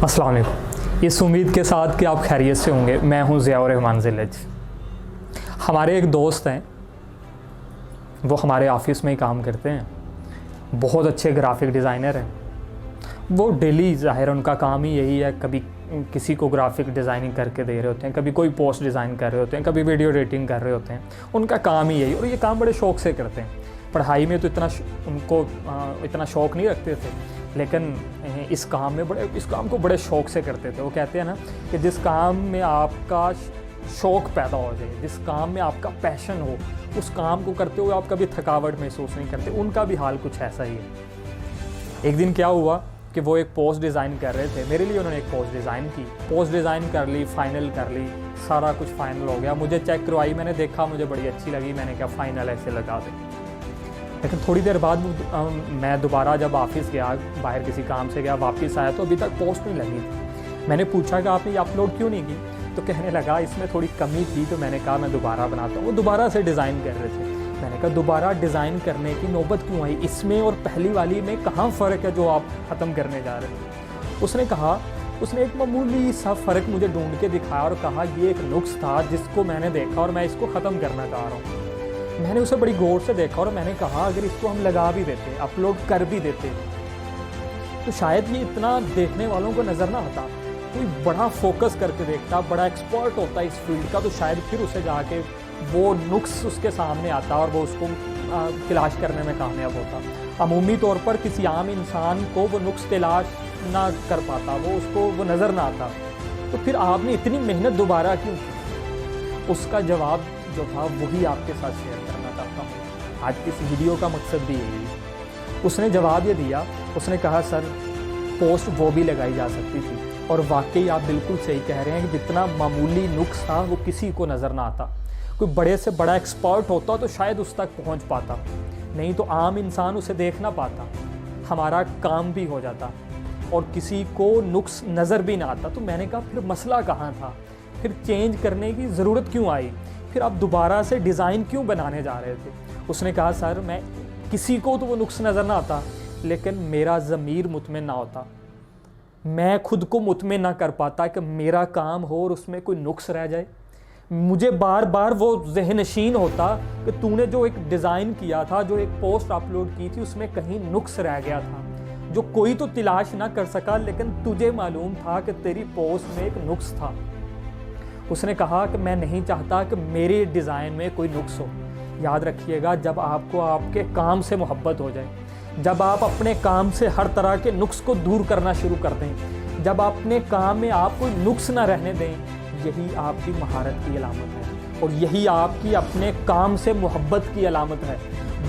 अस्सलाम वालेकुम। इस उम्मीद के साथ कि आप खैरियत से होंगे, मैं हूं ज़ियाउर रहमान ज़िलज। हमारे एक दोस्त हैं, वो हमारे ऑफिस में ही काम करते हैं, बहुत अच्छे ग्राफिक डिज़ाइनर हैं। वो डेली ज़ाहिर उनका काम ही यही है, कभी किसी को ग्राफिक डिज़ाइनिंग करके दे रहे होते हैं, कभी कोई पोस्ट डिज़ाइन कर रहे होते हैं, कभी वीडियो एडिटिंग कर रहे होते हैं। उनका काम ही यही, और ये काम बड़े शौक़ से करते हैं। पढ़ाई में तो उनको इतना शौक़ नहीं रखते थे, लेकिन इस काम को बड़े शौक़ से करते थे। वो कहते हैं ना कि जिस काम में आपका शौक़ पैदा हो जाए, जिस काम में आपका पैशन हो, उस काम को करते हुए आप कभी थकावट महसूस नहीं करते। उनका भी हाल कुछ ऐसा ही है। एक दिन क्या हुआ कि वो एक पोस्ट डिज़ाइन कर रहे थे, मेरे लिए उन्होंने एक पोस्ट डिज़ाइन की। पोस्ट डिज़ाइन कर ली, फाइनल कर ली, सारा कुछ फाइनल हो गया। मुझे चेक करवाई, मैंने देखा, मुझे बड़ी अच्छी लगी, मैंने कहा फ़ाइनल ऐसे लगा दें। लेकिन थोड़ी देर बाद मैं दोबारा जब ऑफिस गया, बाहर किसी काम से गया, वापस आया तो अभी तक पोस्ट नहीं लगी थी। मैंने पूछा कि आपने ये अपलोड क्यों नहीं की? तो कहने लगा इसमें थोड़ी कमी थी, तो मैंने कहा मैं दोबारा बनाता हूँ। वो दोबारा से डिज़ाइन कर रहे थे। मैंने कहा दोबारा डिज़ाइन करने की नौबत क्यों आई? इसमें और पहली वाली में कहाँ फ़र्क है जो आप ख़त्म करने जा रहे थे? उसने एक मामूली सा फ़र्क मुझे ढूंढ के दिखाया और कहा ये एक नुक्स था जिसको मैंने देखा और मैं इसको ख़त्म करना चाह रहा हूँ। मैंने उसे बड़ी गौर से देखा और मैंने कहा अगर इसको हम लगा भी देते, अपलोड कर भी देते, तो शायद ये इतना देखने वालों को नज़र ना आता। कोई बड़ा फोकस करके देखता, बड़ा एक्सपर्ट होता इस फील्ड का, तो शायद फिर उसे जाके वो नुक्स उसके सामने आता और वो उसको तलाश करने में कामयाब होता। अमूमी तौर पर किसी आम इंसान को वो नुक्स तलाश ना कर पाता, वो नज़र ना आता। तो फिर आपने इतनी मेहनत दोबारा क्यों की? उसका जवाब जो था वही आपके साथ शेयर करना चाहता हूँ। आज की इस वीडियो का मकसद भी यही है। उसने जवाब ये दिया, उसने कहा सर पोस्ट वो भी लगाई जा सकती थी, और वाकई आप बिल्कुल सही कह रहे हैं कि जितना मामूली नुक्स था वो किसी को नज़र ना आता। कोई बड़े से बड़ा एक्सपर्ट होता तो शायद उस तक पहुँच पाता, नहीं तो आम इंसान उसे देख ना पाता, हमारा काम भी हो जाता और किसी को नुक्स नज़र भी ना आता। तो मैंने कहा फिर मसला कहाँ था? फिर चेंज करने की ज़रूरत क्यों आई? फिर आप दोबारा से डिज़ाइन क्यों बनाने जा रहे थे? उसने कहा सर मैं किसी को तो वो नुक्स नज़र ना आता, लेकिन मेरा ज़मीर मुतमिन ना होता, मैं खुद को मुतमिन ना कर पाता कि मेरा काम हो और उसमें कोई नुक्स रह जाए। मुझे बार बार वो ज़हनशीन होता कि तूने जो एक डिज़ाइन किया था, जो एक पोस्ट अपलोड की थी, उसमें कहीं नुक्स रह गया था जो कोई तो तलाश ना कर सका, लेकिन तुझे मालूम था कि तेरी पोस्ट में एक नुक्स था। उसने कहा कि मैं नहीं चाहता कि मेरे डिज़ाइन में कोई नुक्स हो। याद रखिएगा, जब आपको आपके काम से मोहब्बत हो जाए, जब आप अपने काम से हर तरह के नुक्स को दूर करना शुरू कर दें, जब अपने काम में आप कोई नुक्स ना रहने दें, यही आपकी महारत की अलामत है और यही आपकी अपने काम से मोहब्बत की अलामत है।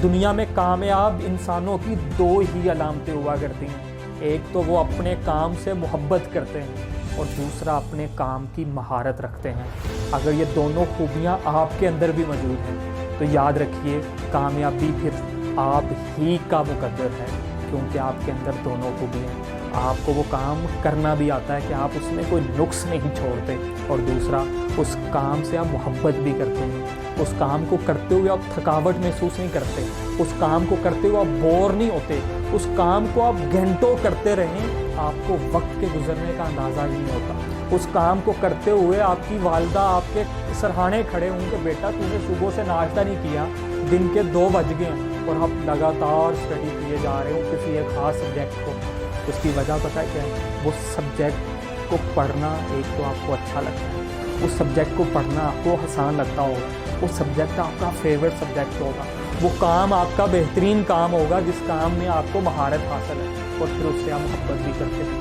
दुनिया में कामयाब इंसानों की दो ही अलामतें हुआ करती हैं, एक तो वो अपने काम से मोहब्बत करते हैं और दूसरा अपने काम की महारत रखते हैं। अगर ये दोनों खूबियाँ आपके अंदर भी मौजूद हैं तो याद रखिए कामयाबी फिर आप ही का मुकद्दर है, क्योंकि आपके अंदर दोनों खूबियाँ हैं। आपको वो काम करना भी आता है कि आप उसमें कोई नुक्स नहीं छोड़ते, और दूसरा उस काम से आप मोहब्बत भी करते हैं। उस काम को करते हुए आप थकावट महसूस नहीं करते, उस काम को करते हुए आप बोर नहीं होते, उस काम को आप घंटों करते रहें, आपको वक्त के गुजरने का अंदाज़ा ही नहीं होता। उस काम को करते हुए आपकी वालदा आपके सरहाने खड़े होंगे, बेटा तूने सुबह से नाश्ता नहीं किया, दिन के 2 बज गए हैं और आप लगातार स्टडी किए जा रहे हो किसी एक ख़ास सब्जेक्ट को। उसकी वजह पता है क्या है? वो सब्जेक्ट को पढ़ना एक तो आपको अच्छा लगता है, उस सब्जेक्ट को पढ़ना आपको आसान लगता होगा, वो सब्जेक्ट आपका फेवरेट सब्जेक्ट होगा, वो काम आपका बेहतरीन काम होगा जिस काम में आपको महारत हासिल है, और फिर उससे आप मोहब्बत भी करते हैं।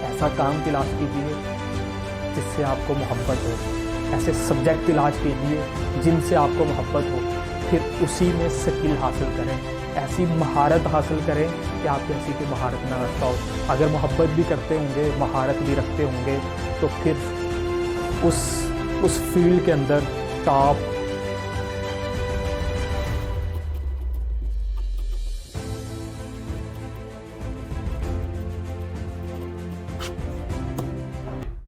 ऐसा काम तलाश कीजिए जिससे आपको मोहब्बत हो, ऐसे सब्जेक्ट तलाश कीजिए जिनसे आपको मोहब्बत हो, फिर उसी में स्किल हासिल करें, ऐसी महारत हासिल करें कि आप किसी की महारत ना रखता हो। अगर मोहब्बत भी करते होंगे, महारत भी रखते होंगे, तो फिर उस फील्ड के अंदर टॉप